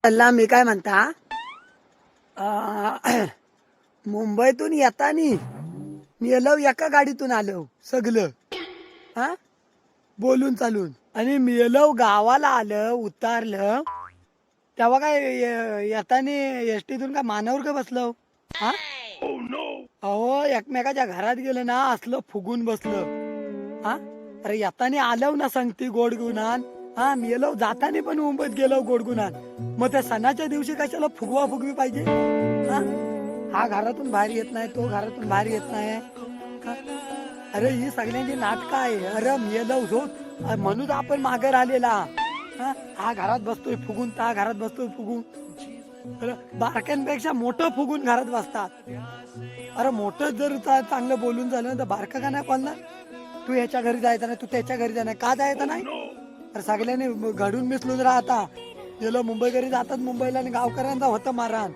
अल्ला मी काय म्हणता अं, मुंबईतून येतानी मी एका गाडीतून आलो सगळं हा बोलून चालून आणि मेलव गावाला आलं उतारलं तेव्हा काय येतानी एसटीतून का मानावर का बसलो हा अहो एकमेकाच्या घरात गेलं ना असलं फुगून बसलं हा अरे येतानी आलो ना सांगती गोड गुणान हा मेलो जातानी पण मुंबईत गेलो गोड गुणान मग त्या सणाच्या दिवशी कशाला फुगवा फुगवी पाहिजे हा हा घरातून बाहेर येत नाही तो घरातून बाहेर येत नाही हा? अरे ही सगळ्यांची नाटक आहे अरे मेलो झोत म्हणून आपण मागे राहिलेला हा घरात बसतोय फुगून त्या घरात बसतोय फुगून अरे बारक्यांपेक्षा मोठं फुगून घरात बसतात अरे मोठं जर चांगलं बोलून झालं तर बारका का नाही बोलणार तू याच्या घरी जायचं नाही तू त्याच्या घरी जायचं नाही का जायचं नाही अरे सगळ्यांनी घडून मिसळून राहता गेलो मुंबई घरी जातात मुंबईला आणि गावकऱ्यांचा होतं मारहाण